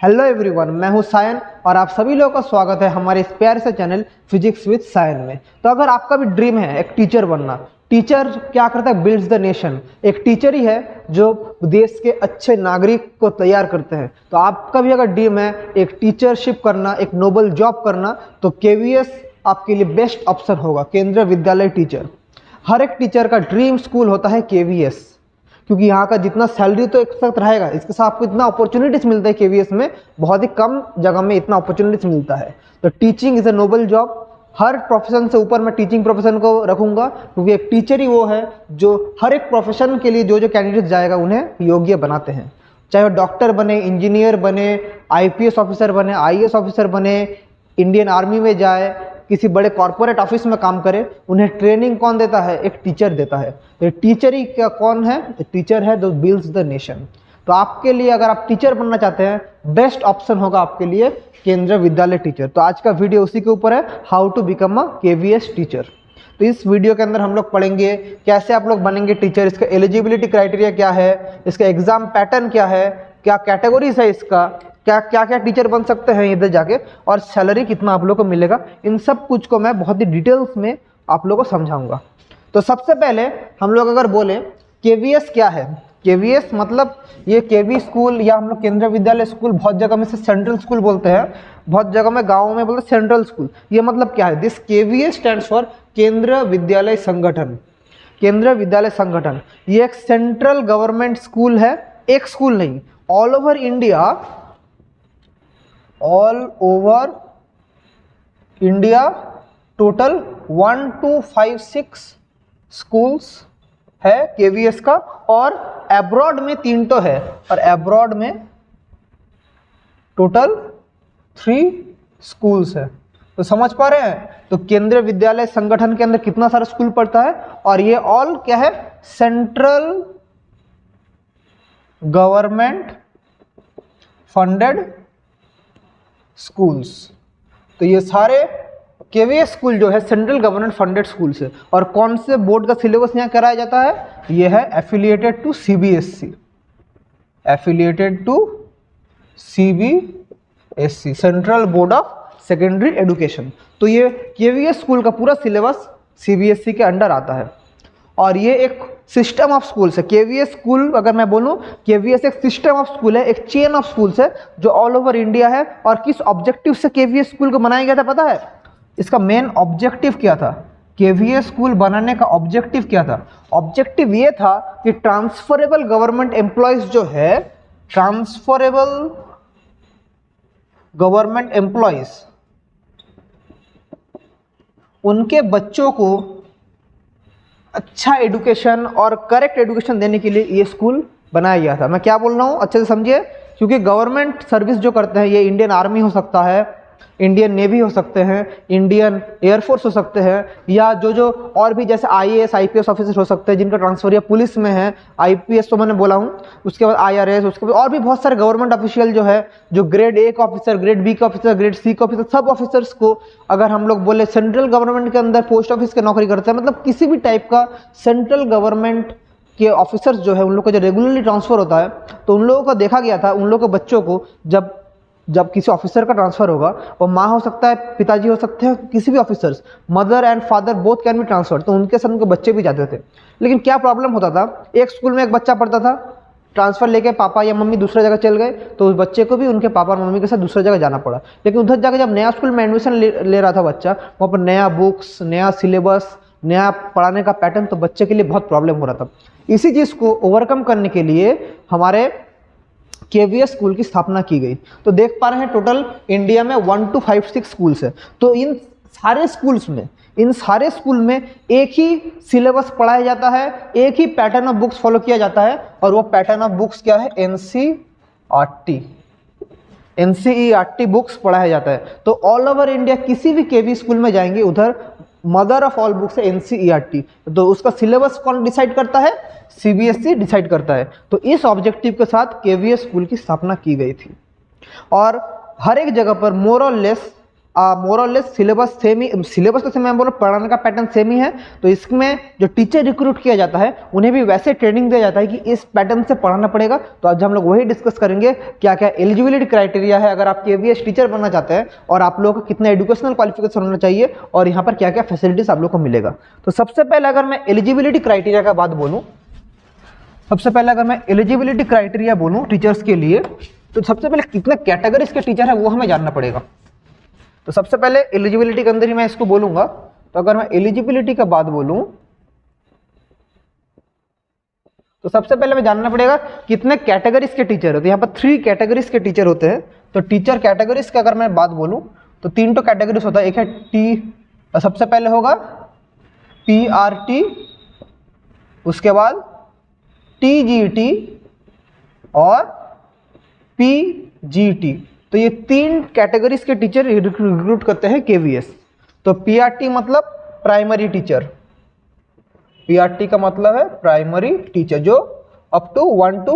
Hello everyone, मैं हूं सायन और आप सभी लोगों का स्वागत है हमारे इस प्यारे से चैनल फिजिक्स विद सायन में। तो अगर आपका भी ड्रीम है एक टीचर बनना, टीचर क्या करता है? Builds the nation. एक टीचर ही है जो देश के अच्छे नागरिक को तैयार करते हैं। तो आपका भी अगर ड्रीम है एक टीचरशिप करना, एक नोबल जॉब करना, तो केवीएस आपके लिए बेस्ट ऑप्शन होगा। केंद्रीय विद्यालय टीचर, हर एक टीचर का ड्रीम स्कूल होता है केवीएस, क्योंकि यहाँ का जितना सैलरी तो एक साथ रहेगा, इसके साथ आपको इतना अपॉर्चुनिटीज मिलता है केवीएस में, बहुत ही कम जगह में इतना अपॉर्चुनिटीज मिलता है। तो teaching is a Nobel job. Her profession से ऊपर मैं टीचिंग प्रोफेशन को रखूंगा, क्योंकि एक टीचर ही वो है जो हर एक प्रोफेशन के लिए जो जो कैंडिडेट जाएगा उन्हें योग्य बनाते हैं। चाहे वो डॉक्टर बने, इंजीनियर बने, आईपीएस ऑफिसर बने, आईएएस ऑफिसर बने, इंडियन आर्मी में जाए, किसी बड़े कॉर्पोरेट ऑफिस में काम करे, उन्हें ट्रेनिंग कौन देता है? एक टीचर देता है। तो टीचर ही क्या कौन है? टीचर है जो बिल्ड्स द नेशन। तो आपके लिए अगर आप टीचर बनना चाहते हैं, बेस्ट ऑप्शन होगा आपके लिए केंद्रीय विद्यालय टीचर। तो आज का वीडियो उसी के ऊपर है, how to become a KVS teacher. तो इस वीडियो के अंदर हम लोग पढ़ेंगे कैसे आप लोग बनेंगे टीचर, इसका एलिजिबिलिटी क्राइटेरिया क्या है, इसका एग्जाम पैटर्न क्या है, क्या कैटेगरीज है इसका, क्या क्या क्या टीचर बन सकते हैं इधर जाके, और सैलरी कितना आप लोग को मिलेगा। इन सब कुछ को मैं बहुत ही डिटेल्स में आप लोगों को समझाऊंगा। तो सबसे पहले हम लोग अगर बोले केवीएस क्या है, केवीएस मतलब ये केवी स्कूल या हम लोग केंद्रीय विद्यालय स्कूल, बहुत जगह में से सेंट्रल स्कूल बोलते हैं, बहुत जगह में गाँव में बोलते हैं सेंट्रल स्कूल। ये मतलब क्या है? दिस केवीएस स्टैंड्स फॉर केंद्रीय विद्यालय संगठन। केंद्रीय विद्यालय संगठन ये एक सेंट्रल गवर्नमेंट स्कूल है, एक स्कूल नहीं, all over India, all over India total 1 to 5 6 schools है केवीएस का, और अब्रॉड में 3 तो है, और अब्रॉड में टोटल 3 स्कूल्स है। तो समझ पा रहे हैं? तो केंद्रीय विद्यालय संगठन के अंदर कितना सारा स्कूल पड़ता है, और ये ऑल क्या है? Central government funded schools. तो ये सारे केवीएस स्कूल जो है सेंट्रल गवर्नमेंट फंडेड स्कूल्स है। और कौन से बोर्ड का सिलेबस यहाँ कराया जाता है? ये है affiliated to CBSE, affiliated to CBSE, central board of secondary education. तो ये केवीएस स्कूल का पूरा सिलेबस सीबीएसई के अंडर आता है, और ये एक सिस्टम ऑफ स्कूल्स है। केवीएस स्कूल अगर मैं बोलूं, केवीएस एक सिस्टम ऑफ स्कूल है, एक चेन ऑफ स्कूल्स है जो ऑल ओवर इंडिया है। और किस ऑब्जेक्टिव से केवीएस स्कूल को बनाया गया था पता है? इसका मेन ऑब्जेक्टिव क्या था? केवीएस स्कूल बनाने का ऑब्जेक्टिव क्या था? ऑब्जेक्टिव ये था कि ट्रांसफरेबल गवर्नमेंट एम्प्लॉयज जो है, ट्रांसफरेबल गवर्नमेंट एम्प्लॉयज, उनके बच्चों को अच्छा एजुकेशन और करेक्ट एजुकेशन देने के लिए ये स्कूल बनाया गया था। मैं क्या बोल रहा हूँ अच्छे से समझिए, क्योंकि गवर्नमेंट सर्विस जो करते हैं, ये इंडियन आर्मी हो सकता है, इंडियन नेवी हो सकते हैं, इंडियन एयरफोर्स हो सकते हैं, या जो जो और भी जैसे आईएएस आईपीएस ऑफिसर हो सकते हैं जिनका ट्रांसफर या पुलिस में है, आईपीएस तो मैंने बोला हूँ, उसके बाद आईआरएस, उसके बाद और भी बहुत सारे गवर्नमेंट ऑफिशियल जो है, जो ग्रेड ए का ऑफिसर, ग्रेड बी का ऑफिसर, ग्रेड सी का ऑफिसर, सब ऑफिसर्स को अगर हम लोग बोले सेंट्रल गवर्नमेंट के अंदर पोस्ट ऑफिस की नौकरी करते हैं, मतलब किसी भी टाइप का सेंट्रल गवर्नमेंट के ऑफिसर्स जो है, उन लोग का जो रेगुलरली ट्रांसफर होता है, तो उन लोगों को देखा गया था, उन लोगों के बच्चों को जब किसी ऑफिसर का ट्रांसफर होगा, वो माँ हो सकता है, पिताजी हो सकते हैं, किसी भी officers, mother and father both can be transfer, तो उनके साथ उनके बच्चे भी जाते थे। लेकिन क्या प्रॉब्लम होता था? एक स्कूल में एक बच्चा पढ़ता था, ट्रांसफर लेके पापा या मम्मी दूसरा जगह चल गए, तो उस बच्चे को भी उनके पापा और मम्मी के साथ दूसरा जगह जाना पड़ा। लेकिन उधर जाकर जब नया स्कूल में एडमिशन ले रहा था बच्चा, वहाँ पर नया बुक्स, नया सिलेबस, नया पढ़ाने का पैटर्न, तो बच्चे के लिए बहुत प्रॉब्लम हो रहा था। इसी चीज़ को ओवरकम करने के लिए हमारे केवीएस स्कूल की स्थापना की गई। तो देख पा रहे हैं टोटल इंडिया में 1 to 5 6 स्कूल्स है। तो इन सारे स्कूल में एक ही सिलेबस पढ़ाया जाता है, एक ही पैटर्न ऑफ बुक्स फॉलो किया जाता है, और वो पैटर्न ऑफ बुक्स क्या है? एनसीईआरटी बुक्स पढ़ाया जाता है। तो ऑल ओवर इंडिया किसी भी केवी स्कूल में जाएंगे, उधर मदर ऑफ ऑल बुक्स है एनसीईआरटी। तो उसका सिलेबस कौन डिसाइड करता है? सीबीएसई डिसाइड करता है। तो इस ऑब्जेक्टिव के साथ केवीएस स्कूल की स्थापना की गई थी, और हर एक जगह पर मोर और लेस मोर और लेस सिलेबस सेम ही, सिलेबस तो सेम मैं बोला, पढ़ाने का पैटर्न सेम ही है। तो इसमें जो टीचर रिक्रूट किया जाता है उन्हें भी वैसे ट्रेनिंग दिया जाता है कि इस पैटर्न से पढ़ाना पड़ेगा। तो आज हम लोग वही डिस्कस करेंगे क्या क्या एलिजिबिलिटी क्राइटेरिया है अगर आप केवीएस टीचर बनना चाहते हैं, और आप लोगों का कितना एजुकेशनल क्वालिफिकेशन होना चाहिए, और यहाँ पर क्या क्या फैसिलिटीज आप लोग को मिलेगा। तो सबसे पहले अगर मैं एलिजिबिलिटी क्राइटेरिया का बात बोलूँ, सबसे पहले अगर मैं एलिजिबिलिटी क्राइटेरिया बोलूँ टीचर्स के लिए, तो सबसे पहले कितने कैटेगरीज के टीचर है वो हमें जानना पड़ेगा। तो सबसे पहले एलिजिबिलिटी के अंदर ही मैं इसको बोलूंगा। तो अगर मैं एलिजिबिलिटी का बात बोलूं तो सबसे पहले मैं जानना पड़ेगा कितने कैटेगरीज के टीचर होते हैं। यहाँ पर 3 कैटेगरीज के टीचर होते हैं। तो टीचर कैटेगरीज का अगर मैं बात बोलूं तो 3 तो कैटेगरीज होता है। एक है टी, सबसे पहले होगा PRT, उसके बाद TGT और PGT। तो ये 3 कैटेगरीज के टीचर रिक्रूट करते हैं केवीएस। तो PRT मतलब प्राइमरी टीचर, PRT का मतलब है प्राइमरी टीचर, जो अप टू 1 to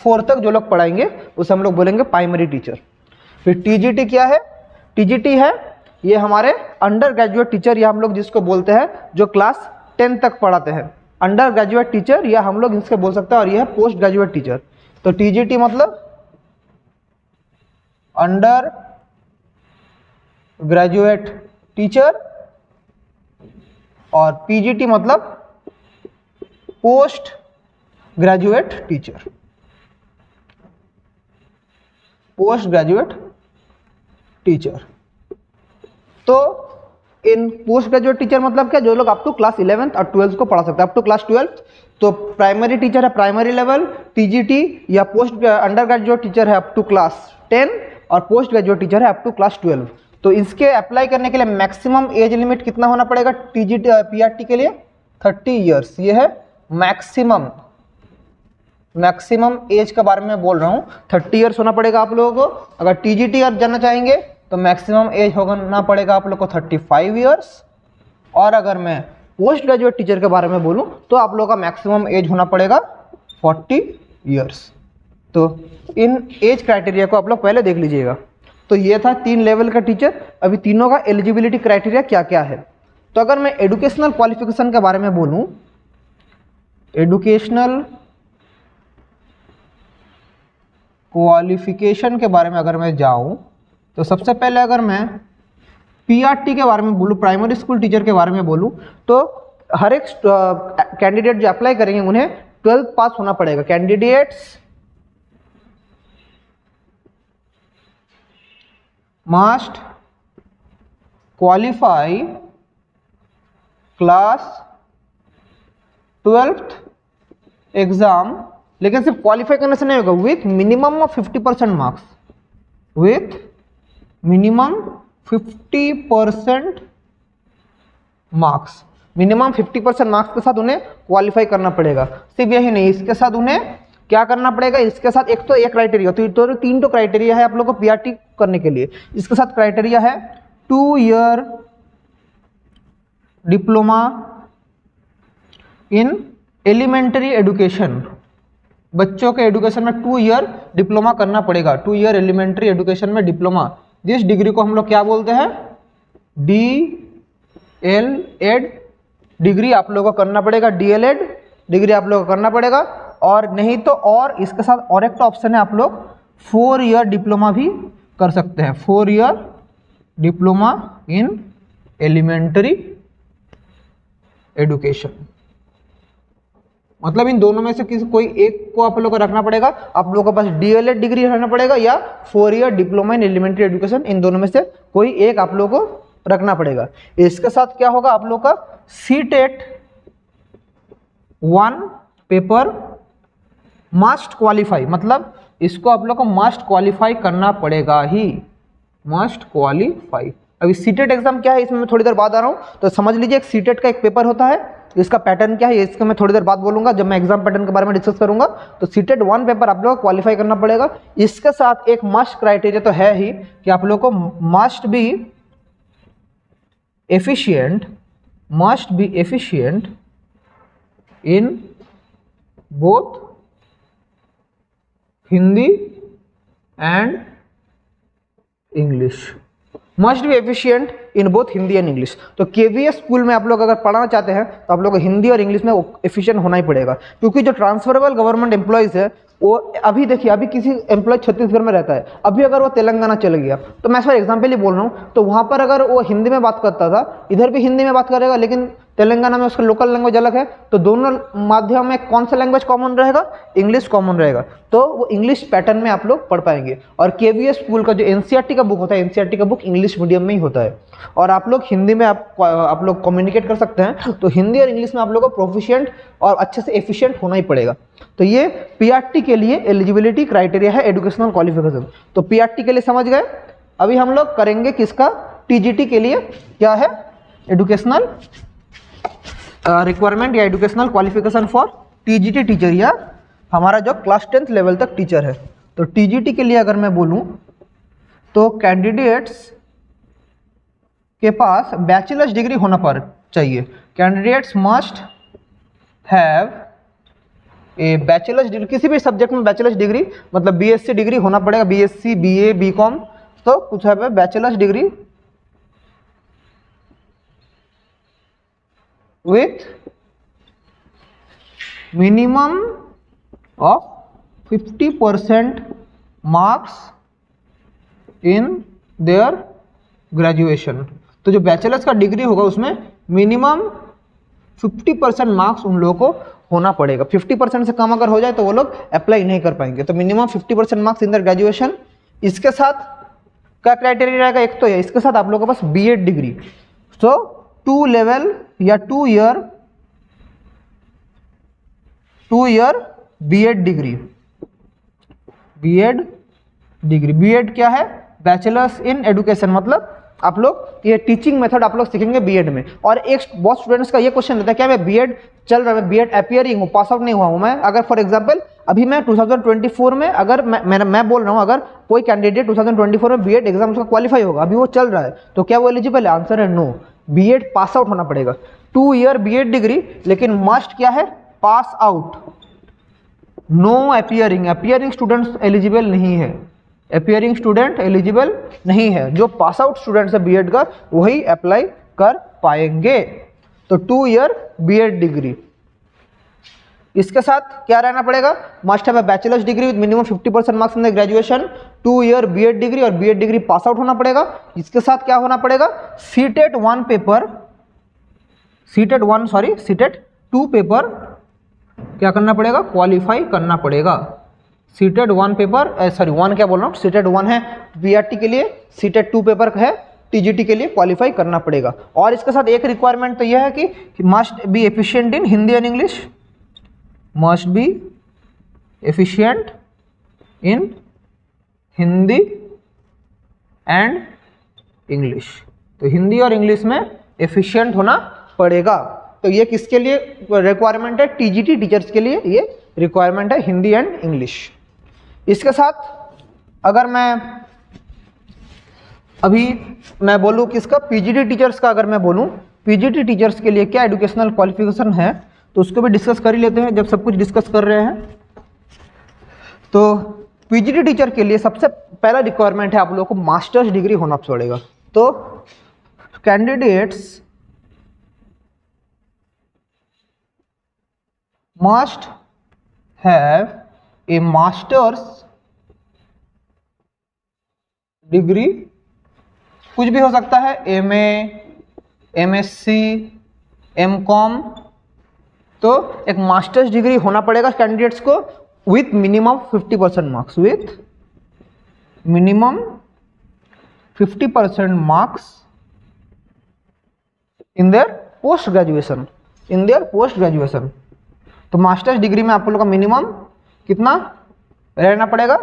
4 तक जो लोग पढ़ाएंगे उसे हम लोग बोलेंगे प्राइमरी टीचर। फिर TGT क्या है? TGT है ये हमारे अंडर ग्रेजुएट टीचर, या हम लोग जिसको बोलते हैं जो क्लास 10 तक पढ़ाते हैं, अंडर ग्रेजुएट टीचर, या हम लोग इसके बोल सकते हैं। और यह है पोस्ट ग्रेजुएट टीचर। तो TGT मतलब अंडर ग्रेजुएट टीचर, और PGT मतलब post graduate teacher, post graduate teacher. तो इन पोस्ट ग्रेजुएट टीचर मतलब क्या? जो लोग अप टू क्लास 11th और 12th को पढ़ा सकते हैं, अप टू क्लास 12th। तो प्राइमरी टीचर है प्राइमरी लेवल, TGT या पोस्ट अंडर ग्रेजुएट टीचर है अप टू क्लास 10, और पोस्ट ग्रेजुएट टीचर है अप टू क्लास 12। तो इसके अप्लाई करने के लिए मैक्सिमम एज लिमिट कितना होना पड़ेगा TGT PRT के लिए? 30 ईयर्स। ये है मैक्सिमम, मैक्सिमम एज के बारे में बोल रहा हूँ। 30 ईयर्स होना पड़ेगा आप लोगों को। अगर TGT आप जानना चाहेंगे तो मैक्सिमम एज होना पड़ेगा आप लोग को 35 ईयर्स। और अगर मैं पोस्ट ग्रेजुएट टीचर के बारे में बोलूँ तो आप लोगों का मैक्सिमम एज होना पड़ेगा 40 ईयर्स। तो इन एज क्राइटेरिया को आप लोग पहले देख लीजिएगा। तो ये था 3 लेवल का टीचर। अभी तीनों का एलिजिबिलिटी क्राइटेरिया क्या क्या है। तो अगर मैं एजुकेशनल क्वालिफिकेशन के बारे में बोलूँ, एजुकेशनल क्वालिफिकेशन के बारे में अगर मैं जाऊँ तो सबसे पहले अगर मैं PRT के बारे में बोलूँ, प्राइमरी स्कूल टीचर के बारे में बोलूँ, तो हर एक कैंडिडेट जो अप्लाई करेंगे उन्हें 12th पास होना पड़ेगा। Candidates must qualify class 12th exam, लेकिन सिर्फ क्वालिफाई करने से नहीं होगा, with minimum of 50% marks, with minimum 50% marks, minimum 50% marks के साथ उन्हें क्वालिफाई करना पड़ेगा। सिर्फ यही नहीं, इसके साथ उन्हें क्या करना पड़ेगा? इसके साथ एक तो एक क्राइटेरिया, तो 3 तो क्राइटेरिया है आप लोगों को PRT करने के लिए। इसके साथ क्राइटेरिया है 2 year diploma in elementary education. बच्चों के एजुकेशन में 2 ईयर डिप्लोमा करना पड़ेगा, 2 ईयर एलिमेंट्री एजुकेशन में डिप्लोमा। जिस डिग्री को हम लोग क्या बोलते हैं? DLED डिग्री आप लोगों को करना पड़ेगा, DLED डिग्री आप लोगों को करना पड़ेगा। और नहीं तो और इसके साथ और एक ऑप्शन है, आप लोग 4 ईयर डिप्लोमा भी कर सकते हैं, 4 year diploma in elementary education. मतलब इन दोनों में से किसी कोई एक को आप लोगों को रखना पड़ेगा। आप लोगों के पास DLED डिग्री रहना पड़ेगा या 4 year diploma in elementary education, इन दोनों में से कोई एक आप लोगों को रखना पड़ेगा। इसके साथ क्या होगा? आप लोगों का CTET 1 पेपर मस्ट क्वालिफाई, मतलब इसको आप लोग को मस्ट क्वालिफाई करना पड़ेगा ही, मस्ट क्वालिफाई। अभी CTET एग्जाम क्या है इसमें मैं थोड़ी देर बाद आ रहा हूँ, तो समझ लीजिए एक CTET का एक पेपर होता है, इसका पैटर्न क्या है इसका मैं थोड़ी देर बाद बोलूंगा जब मैं एग्जाम पैटर्न के बारे में डिस्कस करूंगा। तो CTET 1 पेपर आप लोग को क्वालिफाई करना पड़ेगा। इसके साथ एक मस्ट क्राइटेरिया तो है ही कि आप लोग को must be efficient, must be efficient in both Hindi and English. Must be efficient in both Hindi and English. तो केवीएस स्कूल में आप लोग अगर पढ़ना चाहते हैं तो आप लोग को हिंदी और इंग्लिश में एफिशिएंट होना ही पड़ेगा, क्योंकि जो ट्रांसफरेबल गवर्नमेंट एम्प्लॉयज़ है वो अभी देखिए, अभी किसी एम्प्लॉय छत्तीसगढ़ में रहता है, अभी अगर वो तेलंगाना चले गया, तो मैं फॉर एग्जांपल ही बोल रहा हूँ, तो वहाँ पर अगर वो हिंदी में बात करता था, इधर भी हिंदी में बात करेगा, लेकिन तेलंगाना में उसका लोकल लैंग्वेज अलग है, तो दोनों माध्यम में कौन सा लैंग्वेज कॉमन रहेगा? इंग्लिश कॉमन रहेगा, तो वो इंग्लिश पैटर्न में आप लोग पढ़ पाएंगे। और केवीएस स्कूल का जो एनसीईआरटी का बुक होता है, एनसीईआरटी का बुक इंग्लिश मीडियम में ही होता है, और आप लोग हिंदी में आप लोग कम्युनिकेट कर सकते हैं, तो हिंदी और इंग्लिश में आप लोग को प्रोफिशिएंट और अच्छे से एफिशिएंट होना ही पड़ेगा। तो ये पीआरटी के लिए एलिजिबिलिटी क्राइटेरिया है, एजुकेशनल क्वालिफिकेशन। तो पीआरटी के लिए समझ गए। अभी हम लोग करेंगे किसका? टीजीटी के लिए क्या है? एजुकेशनल रिक्वायरमेंट या educational qualification for TGT teacher, या हमारा जो क्लास 10th लेवल तक टीचर है। तो टीजीटी के लिए अगर मैं बोलूं तो कैंडिडेट्स के पास बैचलर्स डिग्री होना पर चाहिए। Candidates must have a bachelors degree, किसी भी सब्जेक्ट में बैचलर्स डिग्री, मतलब बीएससी डिग्री होना पड़ेगा, बीएससी, बीए, बीकॉम, तो कुछ है bachelors degree with minimum of 50% marks in their graduation। तो जो बैचलर्स का डिग्री होगा उसमें मिनिमम 50% मार्क्स उन लोगों को होना पड़ेगा। 50% से कम अगर हो जाए तो वो लोग अप्लाई नहीं कर पाएंगे। तो minimum 50% marks in their graduation. इसके साथ क्या क्राइटेरिया रहेगा? एक तो है, इसके साथ आप लोगों के पास बीएड डिग्री, तो 2 लेवल या 2 ईयर बीएड डिग्री। बीएड क्या है? बैचलर्स इन एजुकेशन, मतलब आप लोग ये टीचिंग मेथड आप लोग सीखेंगे बीएड में। और एक बहुत स्टूडेंट्स का ये क्वेश्चन रहता है, क्या मैं बीएड चल रहा है, मैं बीएड अपीयरिंग हूँ, पास आउट नहीं हुआ हूँ मैं, अगर फॉर एग्जांपल अभी मैं 2024 में अगर मैं बोल रहा हूँ, अगर कोई कैंडिडेट 2024 में बीएड एग्जाम का क्वालिफाई होगा, अभी वो चल रहा है, तो क्या वो एलिजिबल है? आंसर है नो। बीएड पास आउट होना पड़ेगा, 2 ईयर बीएड डिग्री, लेकिन मस्ट क्या है? Pass out, no appearing. Appearing students eligible नहीं है, अपीयरिंग स्टूडेंट एलिजिबल नहीं है। जो पास आउट स्टूडेंट्स है बीएड का वही अप्लाई कर पाएंगे। तो 2 ईयर बीएड डिग्री, इसके साथ क्या रहना पड़ेगा? Must have a bachelors degree with minimum 50% marks in the graduation, 2 year BEd degree और बीएड डिग्री पास आउट होना पड़ेगा। इसके साथ क्या होना पड़ेगा? सीटेट 2 पेपर क्या करना पड़ेगा? क्वालिफाई करना पड़ेगा। सीटेट 1 पेपर, सॉरी 1 क्या बोल रहा हूँ, सीटेट 1 है पीआरटी के लिए, सीटेट 2 पेपर है टीजीटी के लिए, क्वालिफाई करना पड़ेगा। और इसके साथ एक रिक्वायरमेंट तो यह है कि must be efficient in Hindi and English, must be efficient in Hindi and English. तो हिंदी और इंग्लिश में एफिशिएंट होना पड़ेगा। तो ये किसके लिए रिक्वायरमेंट है? टीजीटी टीचर्स के लिए ये रिक्वायरमेंट है, हिंदी एंड इंग्लिश। इसके साथ अगर मैं बोलूँ किसका? पीजीटी टीचर्स का। अगर मैं बोलूँ पीजीटी टीचर्स के लिए क्या एजुकेशनल क्वालिफिकेशन है, तो उसको भी डिस्कस कर ही लेते हैं जब सब कुछ डिस्कस कर रहे हैं। तो पीजीटी टीचर के लिए सबसे पहला रिक्वायरमेंट है आप लोगों को मास्टर्स डिग्री होना पड़ेगा। तो candidates must have a master's degree, कुछ भी हो सकता है, एमए, एमएससी, एमकॉम, तो एक मास्टर्स डिग्री होना पड़ेगा कैंडिडेट्स को with minimum 50% marks, with minimum 50% marks in their post graduation. तो मास्टर्स डिग्री में आप लोगों का मिनिमम कितना रहना पड़ेगा?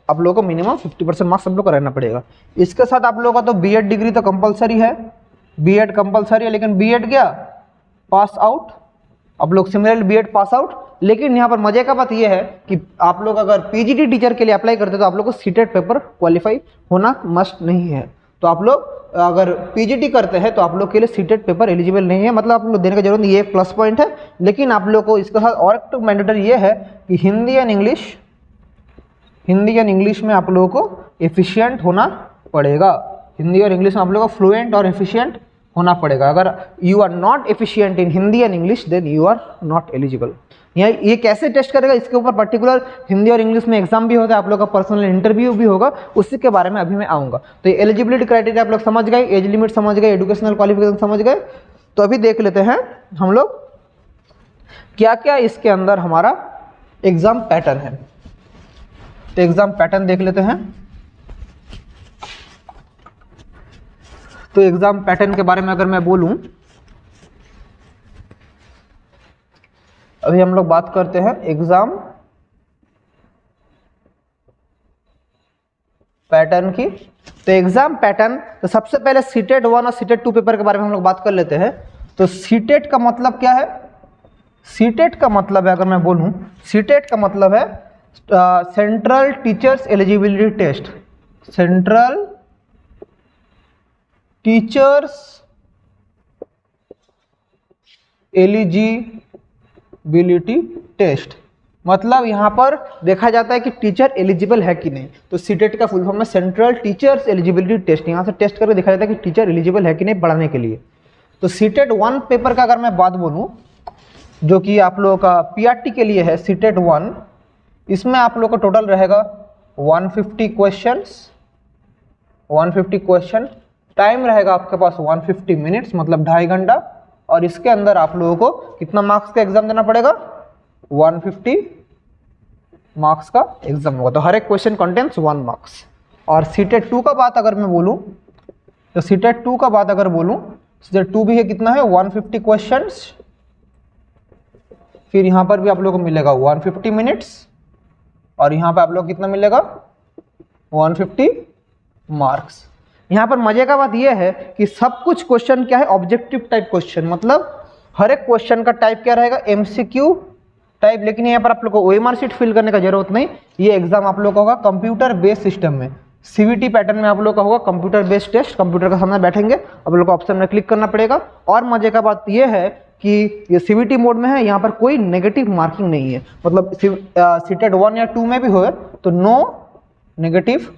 आप लोगों को मिनिमम 50% मार्क्स आप लोग का रहना पड़ेगा। इसके साथ आप लोगों का तो बीएड डिग्री तो कंपलसरी है, बीएड कंपलसरी है, लेकिन बीएड क्या? Pass out. आप लोग सिमिलरली बीएड पास आउट। लेकिन यहाँ पर मजे का बात यह है कि आप लोग अगर पीजीटी टीचर के लिए अप्लाई करते तो आप लोग को सीटेट पेपर क्वालिफाई होना मस्ट नहीं है। तो आप लोग अगर पीजीटी करते हैं तो आप लोग के लिए सीटेट पेपर एलिजिबल नहीं है, मतलब आप लोग देने की जरूरत नहीं, ये एक प्लस पॉइंट है। लेकिन आप लोग को इसके साथ और एक मैंडेटरी ये है कि हिंदी एंड इंग्लिश में आप लोगों को एफिशिएंट होना पड़ेगा। हिंदी और इंग्लिश में आप लोगों को फ्लुएंट और एफिशिएंट होना पड़ेगा। अगर you are not efficient in Hindi and English then you are not eligible. ये कैसे टेस्ट करेगा, इसके ऊपर पर्टिकुलर हिंदी और इंग्लिश में एग्जाम भी होता है, आप लोग का पर्सनल इंटरव्यू भी होगा, उसी के बारे में अभी मैं आऊँगा। तो ये एलिजिबिलिटी क्राइटेरिया आप लोग समझ गए, एज लिमिट समझ गए, एजुकेशनल क्वालिफिकेशन समझ गए। तो अभी देख लेते हैं हम लोग क्या क्या इसके अंदर हमारा एग्जाम पैटर्न है। तो एग्जाम पैटर्न देख लेते हैं। तो एग्जाम पैटर्न के बारे में अगर मैं बोलूं, अभी हम लोग बात करते हैं एग्जाम पैटर्न की। तो एग्जाम पैटर्न, तो सबसे पहले सीटेट 1 और सीटेट 2 पेपर के बारे में हम लोग बात कर लेते हैं। तो सीटेट का मतलब क्या है? सीटेट का मतलब है, अगर मैं बोलूं, सीटेट का मतलब है central teachers eligibility test. Central teachers eligibility test, मतलब यहाँ पर देखा जाता है कि टीचर एलिजिबल है कि नहीं। तो सीटेट का फुल फॉर्म है सेंट्रल टीचर्स एलिजिबिलिटी टेस्ट। यहाँ से टेस्ट करके देखा जाता है कि टीचर एलिजिबल है कि नहीं पढ़ाने के लिए। तो सीटेट 1 पेपर का अगर मैं बात बोलूँ, जो कि आप लोगों का पीआरटी के लिए है, सीटेट 1, इसमें आप लोगों का टोटल रहेगा 150 क्वेश्चन, टाइम रहेगा आपके पास 150 मिनट्स, मतलब 2.5 घंटा। और इसके अंदर आप लोगों को कितना मार्क्स का एग्जाम देना पड़ेगा? 150 मार्क्स का एग्जाम होगा। तो हर एक क्वेश्चन कंटेन्स 1 मार्क्स। और सीटेट 2 का बात अगर मैं बोलूं, तो सीटेट 2 का बात अगर बोलूं, सीटेट 2 भी है, कितना है? 150 क्वेश्चंस। फिर यहाँ पर भी आप लोगों को मिलेगा 150 मिनट्स, और यहाँ पे आप लोग कितना मिलेगा? 150 मार्क्स। यहाँ पर मजे का बात यह है कि सब कुछ क्वेश्चन क्या है? ऑब्जेक्टिव टाइप क्वेश्चन, मतलब हर एक क्वेश्चन का टाइप क्या रहेगा? MCQ type. लेकिन यहाँ पर आप लोग को ओएमआर शीट फिल करने का जरूरत नहीं। ये एग्जाम आप लोग का होगा कंप्यूटर बेस्ड सिस्टम में, सीवीटी पैटर्न में आप लोग का होगा कंप्यूटर बेस्ड टेस्ट। कंप्यूटर के सामने बैठेंगे, आप लोग को ऑप्शन में क्लिक करना पड़ेगा। और मजे का बात यह है कि ये सीवीटी मोड में है, यहाँ पर कोई नेगेटिव मार्किंग नहीं है। मतलब सीटेट 1 या 2 में भी हो तो no negative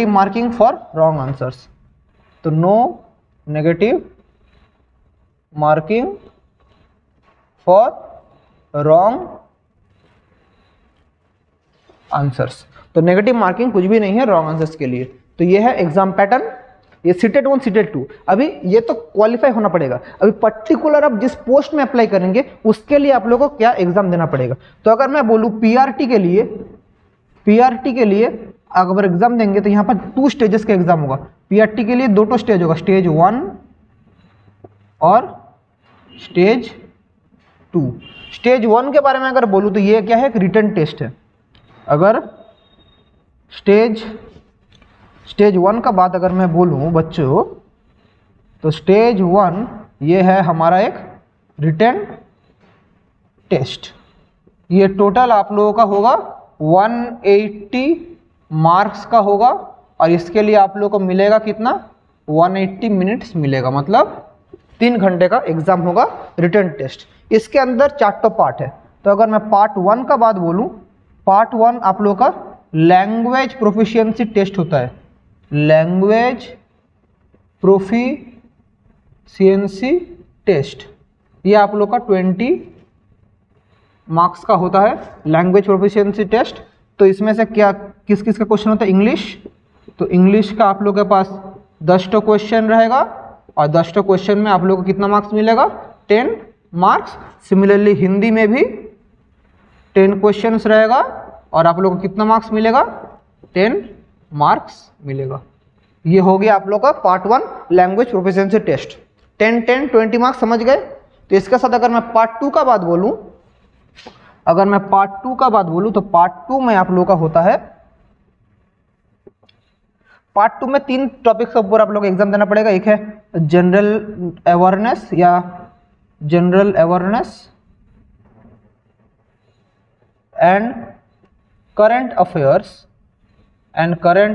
marking for wrong answers. तो no negative marking for wrong answers. तो नेगेटिव मार्किंग कुछ भी नहीं है रॉन्ग आंसर्स के लिए। तो ये है एग्जाम पैटर्न, ये सीटेट 1 सीटेट 2। अभी ये तो क्वालिफाई होना पड़ेगा। अभी पर्टिकुलर आप जिस पोस्ट में अप्लाई करेंगे उसके लिए आप लोगों को क्या एग्जाम देना पड़ेगा। तो अगर मैं बोलूँ पीआरटी के लिए अगर एग्जाम देंगे तो यहाँ पर 2 स्टेजेस का एग्जाम होगा। पीआरटी के लिए 2 स्टेज होगा, स्टेज 1 और स्टेज 2। स्टेज 1 के बारे में अगर बोलूँ तो ये क्या है? एक रिटन टेस्ट है। अगर स्टेज 1 का बात अगर मैं बोलूँ बच्चों, तो स्टेज 1 ये है हमारा एक रिटन टेस्ट। ये टोटल आप लोगों का होगा 180 मार्क्स का होगा, और इसके लिए आप लोगों को मिलेगा कितना? 180 मिनट्स मिलेगा, मतलब 3 घंटे का एग्जाम होगा रिटन टेस्ट। इसके अंदर 4 पार्ट है। तो अगर मैं पार्ट 1 का बात बोलूँ, पार्ट 1 आप लोगों का लैंग्वेज प्रोफिशिएंसी टेस्ट होता है। लैंग्वेज प्रोफिशिएंसी टेस्ट, ये आप लोग का 20 मार्क्स का होता है लैंग्वेज प्रोफिशिएंसी टेस्ट। तो इसमें से क्या किस किस का क्वेश्चन होता है? इंग्लिश। तो इंग्लिश का आप लोग के पास 10 क्वेश्चन रहेगा, और 10 क्वेश्चन में आप लोग को कितना मार्क्स मिलेगा? 10 मार्क्स। सिमिलरली हिंदी में भी 10 क्वेश्चंस रहेगा, और आप लोग को कितना मार्क्स मिलेगा? 10 मार्क्स मिलेगा। ये हो गया आप लोग का part 1 language proficiency test. 10 20 marks, समझ गए। तो इसके साथ अगर मैं पार्ट 2 का बात बोलूँ, तो पार्ट 2 में आप लोग का होता है, पार्ट 2 में 3 टॉपिक्स के ऊपर आप लोग एग्जाम देना पड़ेगा। एक है general awareness and current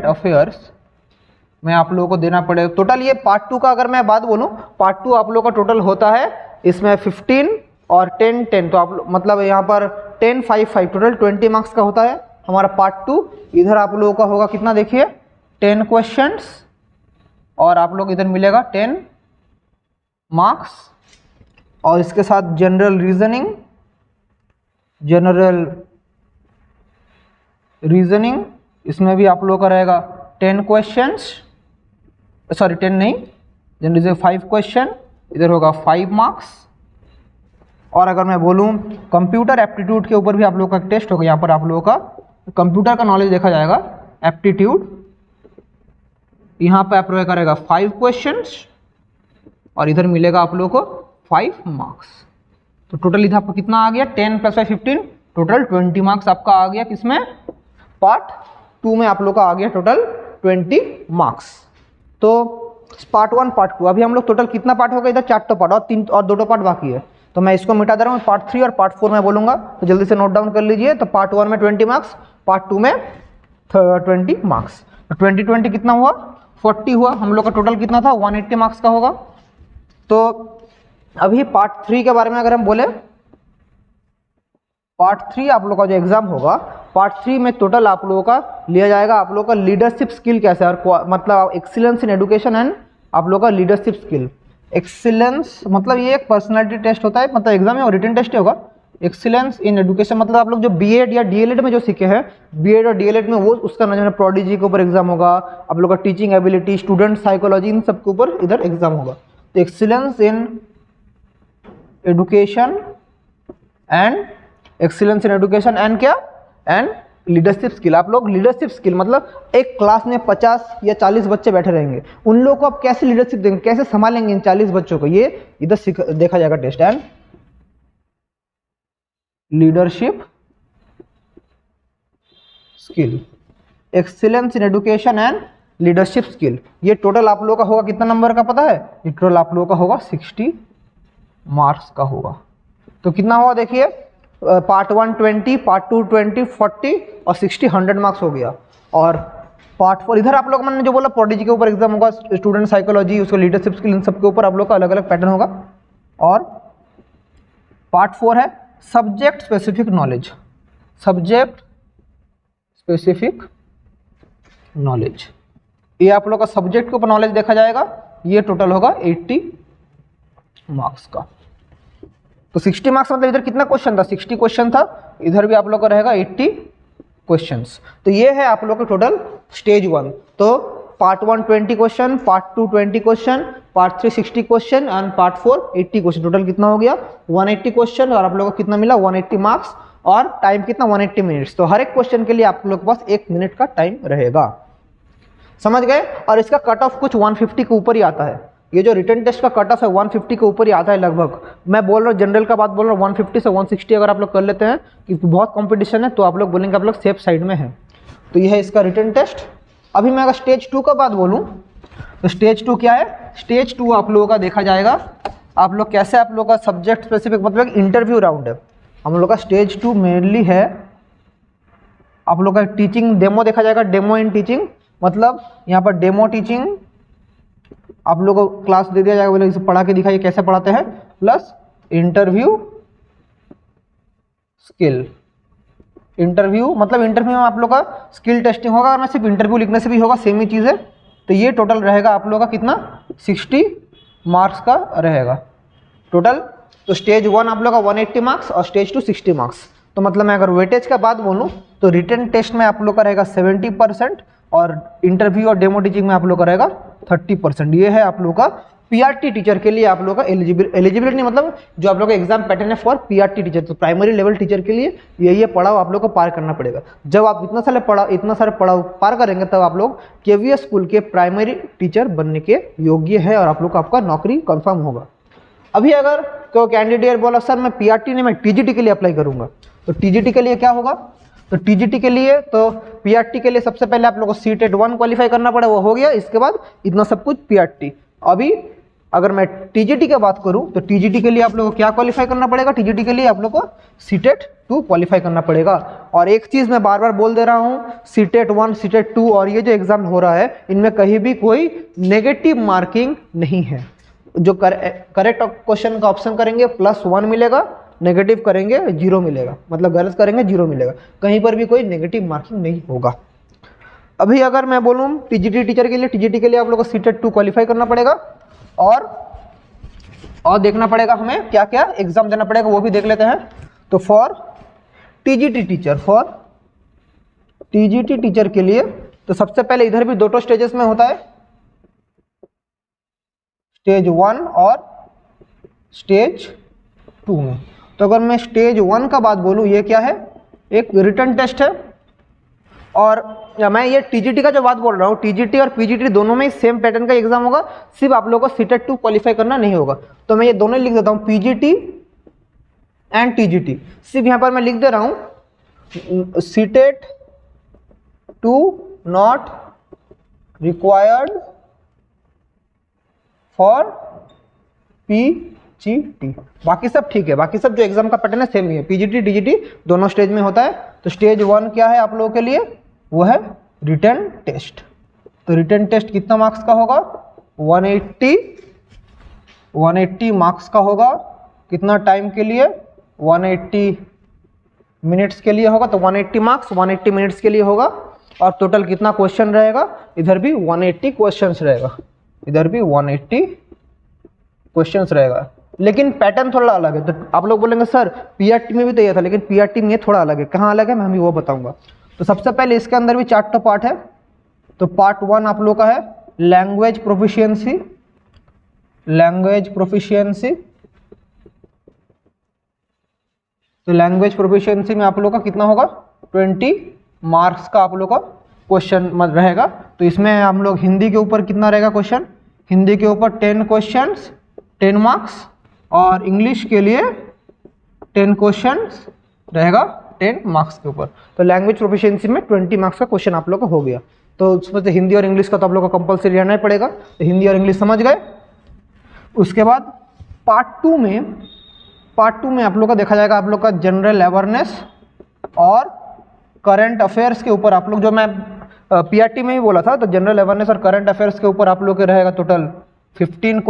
affairs में आप लोगों को देना पड़ेगा। टोटल ये पार्ट 2 का अगर मैं बात बोलूँ, पार्ट 2 आप लोगों का टोटल होता है, इसमें 15 और 10 तो आप मतलब यहाँ पर 10 5 5 टोटल 20 मार्क्स का होता है हमारा पार्ट 2। इधर आप लोगों का होगा कितना? देखिए 10 क्वेश्चंस और आप लोग इधर मिलेगा 10 मार्क्स। और इसके साथ जनरल रीजनिंग इसमें भी आप लोग का रहेगा 10 क्वेश्चंस, सॉरी 10 नहीं, जनरल 5 क्वेश्चन, इधर होगा 5 मार्क्स। और अगर मैं बोलूँ कंप्यूटर एप्टीट्यूड के ऊपर भी आप लोग का टेस्ट होगा, यहाँ पर आप लोगों का कंप्यूटर का नॉलेज देखा जाएगा, एप्टीट्यूड, यहाँ पे आप लोगों का रहेगा 5 क्वेश्चंस और इधर मिलेगा आप लोगों को 5 मार्क्स। तो टोटल इधर आपको कितना आ गया, 10 + 5 15, टोटल 20 मार्क्स आपका आ गया। किसमें, पार्ट 2 में आप लोग का आ गया टोटल 20 मार्क्स। तो पार्ट 1 पार्ट 2, अभी हम लोग टोटल कितना पार्ट हो गया, इधर 4 पार्ट और 3 और 2 पार्ट बाकी है, तो मैं इसको मिटा दे रहा हूँ। पार्ट 3 और पार्ट 4 में बोलूँगा, तो जल्दी से नोट डाउन कर लीजिए। तो पार्ट 1 में 20 मार्क्स, पार्ट 2 में 20 मार्क्स। 20 कितना हुआ, 40 हुआ। हम लोग का टोटल कितना था, 180 मार्क्स का होगा। तो अभी पार्ट 3 के बारे में अगर हम बोले, पार्ट 3 आप लोग का जो एग्जाम होगा, पार्ट 3 में टोटल आप लोगों का लिया जाएगा आप लोगों का लीडरशिप स्किल कैसे है, और मतलब एक्सीलेंस इन एजुकेशन एंड आप लोगों का लीडरशिप स्किल। एक्सीलेंस मतलब ये एक पर्सनालिटी टेस्ट होता है, मतलब एग्जाम में और रिटन टेस्ट होगा। एक्सीलेंस इन एजुकेशन मतलब आप लोग जो बीएड या डीएलएड में जो सीखे हैं, बीएड और डीएलएड में वो उसका नजर प्रोडिजी के ऊपर एग्जाम होगा, आप लोग का टीचिंग एबिलिटी, स्टूडेंट साइकोलॉजी, इन सब के ऊपर इधर एग्जाम होगा। तो excellence in education and excellence in education and क्या, एंड लीडरशिप स्किल। आप लोग लीडरशिप स्किल मतलब एक क्लास में 50 या 40 बच्चे बैठे रहेंगे, उन लोगों को आप कैसे लीडरशिप देंगे, कैसे संभालेंगे इन 40 बच्चों को, ये इधर देखा जाएगा test. And leadership skill, excellence in education and leadership skill, ये टोटल आप लोगों का होगा कितना नंबर का पता है, ये टोटल आप लोगों का होगा 60 मार्क्स का होगा। तो कितना हुआ देखिए, पार्ट 1 20, पार्ट 2 20, 40 और 60, 100 मार्क्स हो गया। और पार्ट 4 इधर आप लोग मैंने जो बोला प्रोडिजी के ऊपर एग्जाम होगा, स्टूडेंट साइकोलॉजी, उसका लीडरशिप स्किल, इन सब के ऊपर आप लोग का अलग अलग पैटर्न होगा। और पार्ट 4 है subject specific knowledge, subject specific knowledge, ये आप लोग का सब्जेक्ट के ऊपर नॉलेज देखा जाएगा, ये टोटल होगा 80 मार्क्स का। तो 60 मार्क्स मतलब इधर कितना क्वेश्चन था, 60 क्वेश्चन था, इधर भी आप लोग का रहेगा 80 क्वेश्चंस। तो ये है आप लोग का टोटल स्टेज 1। तो part 1 20 question, part 2 20 question, part 3 60 question and part 4 80 question. Total कितना हो गया, 180 क्वेश्चन, और आप लोगों को कितना मिला, 180 मार्क्स, और टाइम कितना, 180 मिनट्स। तो हर एक क्वेश्चन के लिए आप लोग के पास 1 मिनट का टाइम रहेगा, समझ गए। और इसका कट ऑफ कुछ 150 के ऊपर ही आता है, ये जो रिटन टेस्ट का कट ऑफ है 150 के ऊपर ही आता है लगभग। मैं बोल रहा हूँ जनरल का बात बोल रहा हूँ, 150 से 160 अगर आप लोग कर लेते हैं, क्योंकि बहुत कंपटीशन है, तो आप लोग बोलेंगे आप लोग सेफ साइड में है। तो ये है इसका रिटन टेस्ट। अभी मैं अगर स्टेज 2 का बात बोलूँ, तो स्टेज 2 क्या है, स्टेज 2 आप लोगों का देखा जाएगा, आप लोग कैसे, आप लोग का सब्जेक्ट स्पेसिफिक मतलब इंटरव्यू राउंड है। हम लोग का स्टेज 2 मेनली है आप लोग का टीचिंग डेमो देखा जाएगा, डेमो इन टीचिंग, मतलब यहाँ पर डेमो टीचिंग आप लोग को क्लास दे दिया जाएगा, बोले इसे पढ़ा के दिखाइए कैसे पढ़ाते हैं, प्लस इंटरव्यू स्किल। इंटरव्यू मतलब इंटरव्यू में आप लोग का स्किल टेस्टिंग होगा, और मैं सिर्फ इंटरव्यू लिखने से भी होगा, सेम ही चीज़ है। तो ये टोटल रहेगा आप लोग का कितना, 60 मार्क्स का रहेगा टोटल। तो स्टेज 1 आप लोग का 180 मार्क्स और स्टेज 2 60 मार्क्स। तो मतलब मैं अगर वेटेज का बात बोलूँ, तो रिटन टेस्ट में आप लोग का रहेगा 70% और इंटरव्यू और डेमो टीचिंग में आप लोग का रहेगा 30%। ये है आप लोग का पीआरटी टीचर के लिए आप लोग का एलिजिबिलिटी नहीं, मतलब जो आप लोग का एग्जाम पैटर्न है फॉर पीआरटी टीचर। तो प्राइमरी लेवल टीचर के लिए ये पढ़ाओ आप लोग को पार करना पड़ेगा। जब आप इतना सारे पढ़ाओ पार करेंगे, तब आप लोग केवीएस स्कूल के प्राइमरी टीचर बनने के योग्य है, और आप लोग का आपका नौकरी कंफर्म होगा। अभी अगर कोई कैंडिडेट बोला सर मैं पीआरटी नहीं, मैं टीजीटी के लिए अप्लाई करूंगा, तो टीजीटी के लिए क्या होगा, तो टीजीटी के लिए, तो पीआरटी के लिए सबसे पहले आप लोगों को सीटेट 1 क्वालिफाई करना पड़ा, वो हो गया, इसके बाद इतना सब कुछ पीआरटी। अभी अगर मैं टीजीटी की बात करूं, तो टीजीटी के लिए आप लोगों को क्या क्वालिफाई करना पड़ेगा, टीजीटी के लिए आप लोगों को सीटेट 2 क्वालिफाई करना पड़ेगा। और एक चीज मैं बार बार बोल दे रहा हूं, सीटेट 1 सीटेट 2 और ये जो एग्जाम हो रहा है, इनमें कहीं भी कोई नेगेटिव मार्किंग नहीं है। जो करेक्ट क्वेश्चन का ऑप्शन करेंगे +1 मिलेगा, नेगेटिव करेंगे 0 मिलेगा, मतलब गलत करेंगे 0 मिलेगा, कहीं पर भी कोई नेगेटिव मार्किंग नहीं होगा। अभी अगर मैं बोलूँ टीजीटी टीचर के लिए, टीजीटी के लिए आप लोगों को सीटेट 2 क्वालिफाई करना पड़ेगा और देखना पड़ेगा हमें क्या क्या एग्जाम देना पड़ेगा, वो भी देख लेते हैं। तो फॉर टीजीटी टीचर के लिए तो सबसे पहले इधर भी 2 स्टेजेस में होता है, स्टेज 1 और स्टेज 2 में। तो अगर मैं स्टेज 1 का बात बोलूँ, ये क्या है, एक रिटन टेस्ट है। और या मैं ये टीजीटी का जो बात बोल रहा हूँ, टीजीटी और पीजीटी दोनों में सेम पैटर्न का एग्जाम होगा, सिर्फ आप लोगों को सीटेट 2 क्वालिफाई करना नहीं होगा। तो मैं ये दोनों लिख देता हूँ, पीजीटी एंड टीजीटी। सिर्फ यहाँ पर मैं लिख दे रहा हूँ CTET 2 not required for PGT. बाकी सब ठीक है, बाकी सब जो एग्जाम का पैटर्न है सेम ही है, पीजीटी टीजीटी दोनों स्टेज में होता है। तो स्टेज 1 क्या है आप लोगों के लिए, वो है रिटन टेस्ट। तो रिटन टेस्ट कितना मार्क्स का होगा, 180 मार्क्स का होगा। कितना टाइम के लिए, 180 मिनट्स के लिए होगा। तो 180 मार्क्स 180 मिनट्स के लिए होगा। और टोटल कितना क्वेश्चन रहेगा, इधर भी 180 क्वेश्चंस रहेगा, इधर भी 180 क्वेश्चंस रहेगा। लेकिन पैटर्न थोड़ा अलग है। तो आप लोग बोलेंगे सर पीआरटी में भी तो यह था, लेकिन पीआरटी में ये थोड़ा अलग है। कहाँ अलग है मैं भी वो बताऊंगा। तो सबसे पहले इसके अंदर भी 4 पार्ट है। तो पार्ट 1 आप लोग का है लैंग्वेज प्रोफिशिएंसी। तो लैंग्वेज प्रोफिशिएंसी में आप लोग का कितना होगा, 20 मार्क्स का आप लोग का क्वेश्चन रहेगा। तो इसमें हम लोग हिंदी के ऊपर कितना रहेगा क्वेश्चन, हिंदी के ऊपर 10 क्वेश्चंस 10 मार्क्स, और इंग्लिश के लिए 10 क्वेश्चंस रहेगा 10 मार्क्स के ऊपर। तो लैंग्वेज प्रोफिशिएंसी में 20 मार्क्स का क्वेश्चन आप लोग का हो गया। तो उसमें से हिंदी और इंग्लिश का तो आप लोग को कंपलसरी रहना ही पड़ेगा। तो हिंदी और इंग्लिश समझ गए। उसके बाद पार्ट 2 में आप लोग का देखा जाएगा आप लोग का जनरल अवेयरनेस और करंट अफेयर्स के ऊपर। आप लोग जो मैं पीआरटी में ही बोला था, तो जनरल अवेयरनेस और करंट अफेयर्स के ऊपर आप लोग के रहेगा टोटल 15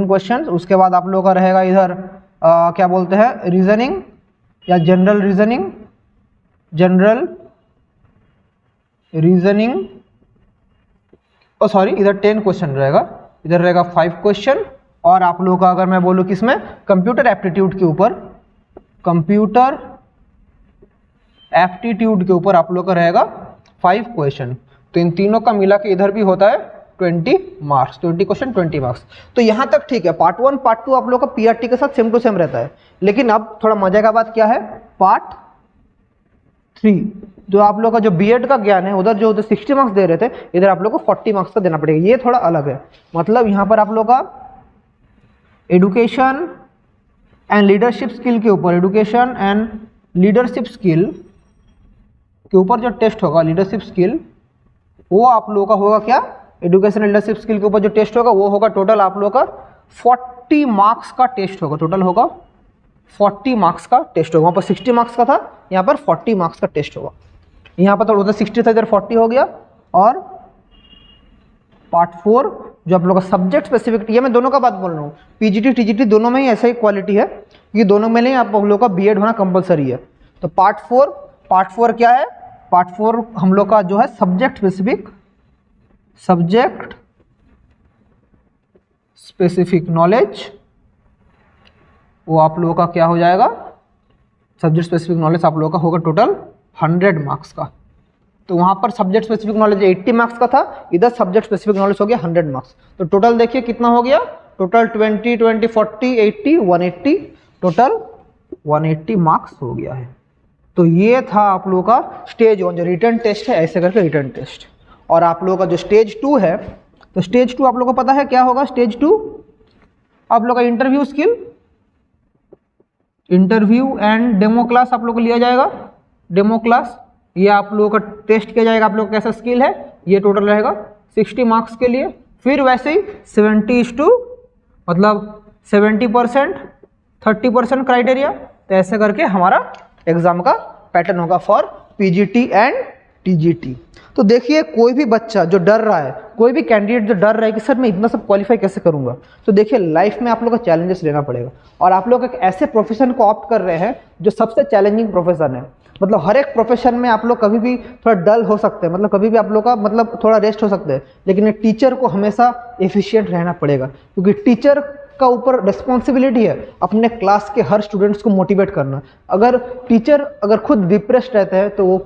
क्वेश्चंस। उसके बाद आप लोग का रहेगा इधर क्या बोलते हैं, रीजनिंग या जनरल रीजनिंग सॉरी, इधर 10 क्वेश्चन रहेगा, इधर रहेगा 5 क्वेश्चन। और आप लोगों का अगर मैं बोलूँ किसमें, कंप्यूटर एप्टीट्यूड के ऊपर, के ऊपर आप लोग का रहेगा 5 क्वेश्चन। तो इन तीनों का मिला के इधर भी होता है 20 मार्क्स, 20 क्वेश्चन 20 मार्क्स। तो यहाँ तक ठीक है। पार्ट 1 पार्ट 2 आप लोग का पीआरटी के साथ सेम टू सेम रहता है। लेकिन अब थोड़ा मजे का बात क्या है, पार्ट 3 जो आप लोग का जो बीएड का ज्ञान है, उधर जो 60 मार्क्स दे रहे थे, इधर आप लोग को 40 मार्क्स का देना पड़ेगा। ये थोड़ा अलग है। मतलब यहाँ पर आप लोग का एडुकेशन एंड लीडरशिप स्किल के ऊपर, एडुकेशन एंड लीडरशिप स्किल के ऊपर जो टेस्ट होगा, लीडरशिप स्किल, वो आप लोगों का होगा क्या, एडुकेशन लीडरशिप स्किल के ऊपर जो टेस्ट होगा वो होगा टोटल आप लोगों का 40 मार्क्स का टेस्ट होगा। टोटल होगा 40 मार्क्स का टेस्ट होगा। वहाँ पर 60 मार्क्स का था, यहाँ पर 40 मार्क्स का टेस्ट होगा। यहाँ पर तो उधर 60 था, इधर 40 हो गया। और पार्ट 4 जो आप लोग का सब्जेक्ट स्पेसिफिक, ये मैं दोनों का बात बोल रहा हूँ, पीजीटी टीजीटी दोनों में ही ऐसा ही क्वालिटी है कि दोनों में नहीं आप लोग का बीएड होना कंपलसरी है। तो पार्ट 4 क्या है, पार्ट 4 हम लोग का जो है सब्जेक्ट स्पेसिफिक नॉलेज, वो आप लोगों का क्या हो जाएगा, सब्जेक्ट स्पेसिफिक नॉलेज आप लोगों का होगा टोटल 100 मार्क्स का। तो वहाँ पर सब्जेक्ट स्पेसिफिक नॉलेज 80 मार्क्स का था, इधर सब्जेक्ट स्पेसिफिक नॉलेज हो गया 100 मार्क्स। तो टोटल देखिए कितना हो गया, टोटल 20 20 40 80 180, टोटल 180 मार्क्स हो गया है। तो ये था आप लोगों का स्टेज 1 जो रिटन टेस्ट है, ऐसे करके रिटन टेस्ट। और आप लोगों का जो स्टेज 2 है, तो स्टेज 2 आप लोगों को पता है क्या होगा। स्टेज 2 आप लोग का interview skill, interview and demo class आप लोग को लिया जाएगा। डेमो क्लास ये आप लोगों का टेस्ट किया जाएगा, आप लोग कैसा स्किल है, ये टोटल रहेगा 60 मार्क्स के लिए। फिर वैसे ही 70 मतलब 70% 30% क्राइटेरिया। तो ऐसे करके हमारा एग्जाम का पैटर्न होगा फॉर पीजीटी एंड टीजीटी। तो देखिए कोई भी बच्चा जो डर रहा है, कोई भी कैंडिडेट जो डर रहा है कि सर मैं इतना सब क्वालिफाई कैसे करूंगा, तो देखिए लाइफ में आप लोग का चैलेंजेस लेना पड़ेगा। और आप लोग एक ऐसे प्रोफेशन को ऑप्ट कर रहे हैं जो सबसे चैलेंजिंग प्रोफेशन है। मतलब हर एक प्रोफेशन में आप लोग कभी भी थोड़ा डल हो सकते हैं, मतलब कभी भी आप लोग का मतलब थोड़ा रेस्ट हो सकते हैं, लेकिन एक टीचर को हमेशा एफिशिएंट रहना पड़ेगा, क्योंकि टीचर का ऊपर रिस्पॉन्सिबिलिटी है अपने क्लास के हर स्टूडेंट्स को मोटिवेट करना। अगर टीचर अगर खुद डिप्रेस्ड रहता है तो वो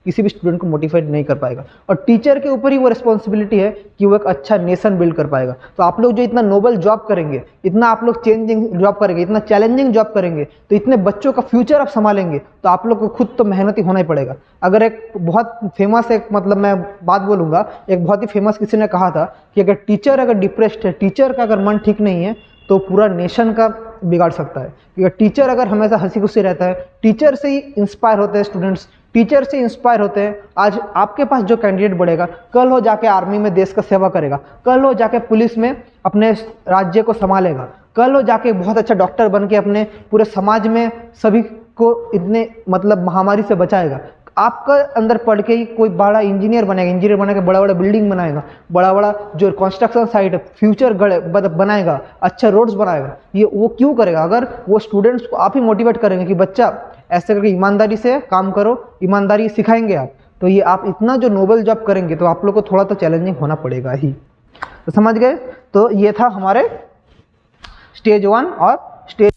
किसी भी स्टूडेंट को मोटिवेट नहीं कर पाएगा, और टीचर के ऊपर ही वो रिस्पॉन्सिबिलिटी है कि वो एक अच्छा नेशन बिल्ड कर पाएगा। तो आप लोग जो इतना नोबल जॉब करेंगे, इतना आप लोग चेंजिंग जॉब करेंगे, इतना चैलेंजिंग जॉब करेंगे, तो इतने बच्चों का फ्यूचर आप संभालेंगे, तो आप लोग को खुद तो मेहनती होना ही पड़ेगा। अगर एक बहुत फेमस एक मतलब मैं बात बोलूँगा, एक बहुत ही फेमस किसी ने कहा था कि अगर टीचर अगर डिप्रेस्ड है, टीचर का अगर मन ठीक नहीं है, तो पूरा नेशन का बिगाड़ सकता है। क्योंकि टीचर अगर हमेशा हंसी खुशी रहता है, टीचर से ही इंस्पायर होते हैं स्टूडेंट्स, टीचर से इंस्पायर होते हैं। आज आपके पास जो कैंडिडेट बढ़ेगा, कल हो जाके आर्मी में देश का सेवा करेगा, कल हो जाके पुलिस में अपने राज्य को संभालेगा, कल हो जाके बहुत अच्छा डॉक्टर बन के अपने पूरे समाज में सभी को इतने मतलब महामारी से बचाएगा। आपका अंदर पढ़ के ही कोई बड़ा इंजीनियर बनेगा, इंजीनियर बना के बड़ा बड़ा बिल्डिंग बनाएगा, बड़ा बड़ा जो कंस्ट्रक्शन साइट फ्यूचर बनाएगा, अच्छा रोड्स बनाएगा। ये वो क्यों करेगा? अगर वो स्टूडेंट्स को आप ही मोटिवेट करेंगे कि बच्चा ऐसे करके ईमानदारी से काम करो, ईमानदारी सिखाएंगे आप, तो ये आप इतना जो नोबल जॉब करेंगे तो आप लोग को थोड़ा तो चैलेंजिंग होना पड़ेगा ही। तो समझ गए? तो ये था हमारे स्टेज 1 और स्टेज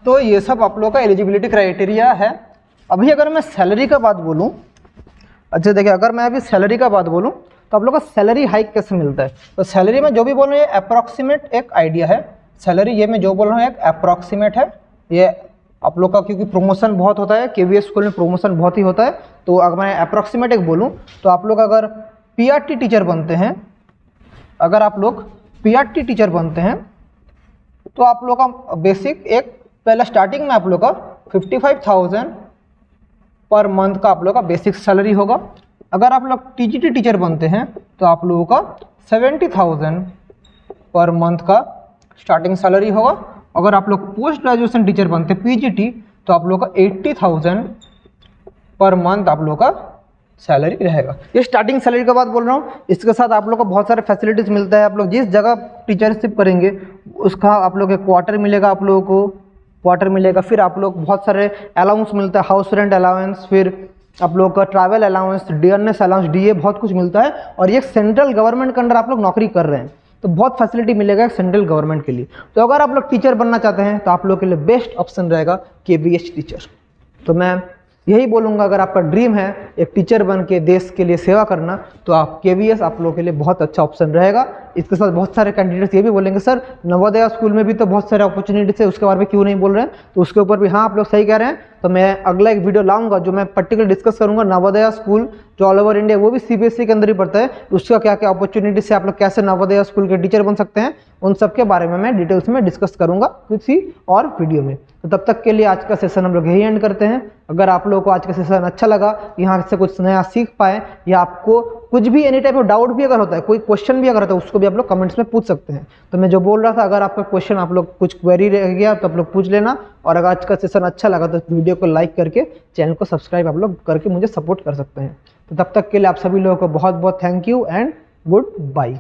तो ये सब आप लोग का एलिजिबिलिटी क्राइटेरिया है। अभी अगर मैं सैलरी का बात बोलूँ, अच्छा देखिए, अगर मैं अभी सैलरी का बात बोलूँ तो आप लोग का सैलरी हाइक कैसे मिलता है? तो सैलरी में जो भी बोल रहे हैं अप्रॉक्सीमेट एक आइडिया है। सैलरी ये मैं जो बोल रहा हूँ एक अप्रॉक्सीमेट है। ये आप लोग का क्योंकि प्रमोशन बहुत होता है, केवीएस स्कूल में प्रमोशन बहुत ही होता है, तो अगर मैं अप्रॉक्सीमेट एक बोलूँ तो आप लोग अगर पीआरटी टीचर बनते हैं, अगर आप लोग पीआरटी टीचर बनते हैं तो आप लोग का बेसिक एक पहला स्टार्टिंग में आप लोग का 55,000 पर मंथ का आप लोग का बेसिक सैलरी होगा। अगर आप लोग टीजीटी टीचर बनते हैं तो आप लोगों का 70,000 पर मंथ का स्टार्टिंग सैलरी होगा। अगर आप लोग पोस्ट ग्रेजुएशन टीचर बनते हैं पीजीटी तो आप लोग का 80,000 पर मंथ आप लोग का सैलरी रहेगा। ये स्टार्टिंग सैलरी का बात बोल रहा हूँ। इसके साथ आप लोग को बहुत सारे फैसिलिटीज मिलता है। आप लोग जिस जगह टीचरशिप करेंगे उसका आप लोग एक क्वार्टर मिलेगा, आप लोगों को क्वार्टर मिलेगा। फिर आप लोग बहुत सारे अलाउंस मिलता है, हाउस रेंट अलाउंस, फिर आप लोग का travel allowance, dearness allowance, DA, बहुत कुछ मिलता है। और ये सेंट्रल गवर्नमेंट के अंडर आप लोग नौकरी कर रहे हैं तो बहुत फैसिलिटी मिलेगा सेंट्रल गवर्नमेंट के लिए। तो अगर आप लोग टीचर बनना चाहते हैं तो आप लोग के लिए बेस्ट ऑप्शन रहेगा केवीएस टीचर। तो मैं यही बोलूँगा, अगर आपका ड्रीम है एक टीचर बन के देश के लिए सेवा करना तो आप केवीएस आप लोगों के लिए बहुत अच्छा ऑप्शन रहेगा। इसके साथ बहुत सारे कैंडिडेट्स ये भी बोलेंगे सर नवोदय स्कूल में भी तो बहुत सारे अपॉर्चुनिटीज है, उसके बारे में क्यों नहीं बोल रहे हैं? तो उसके ऊपर भी हाँ आप लोग सही कह रहे हैं। तो मैं अगला एक वीडियो लाऊंगा जो मैं पर्टिकुलर डिस्कस करूंगा नवोदय स्कूल जो ऑल ओवर इंडिया, वो भी सीबीएसई के अंदर ही पड़ता है, उसका क्या क्या अपॉर्चुनिटी से आप लोग कैसे नवोदय स्कूल के टीचर बन सकते हैं, उन सब के बारे में मैं डिटेल्स में डिस्कस करूंगा किसी और वीडियो में। तो तब तक के लिए आज का सेशन हम लोग यही एंड करते हैं। अगर आप लोगों को आज का सेशन अच्छा लगा, यहाँ से कुछ नया सीख पाए, या आपको कुछ भी एनी टाइप ऑफ डाउट भी अगर होता है, कोई क्वेश्चन भी अगर होता है, उसको भी आप लोग कमेंट्स में पूछ सकते हैं। तो मैं जो बोल रहा था, अगर आपका क्वेश्चन आप लोग कुछ क्वेरी रह गया तो आप लोग पूछ लेना। और अगर आज का सेशन अच्छा लगा तो वीडियो को लाइक करके चैनल को सब्सक्राइब आप लोग करके मुझे सपोर्ट कर सकते हैं। तो तब तक के लिए आप सभी लोगों को बहुत बहुत thank you and good bye.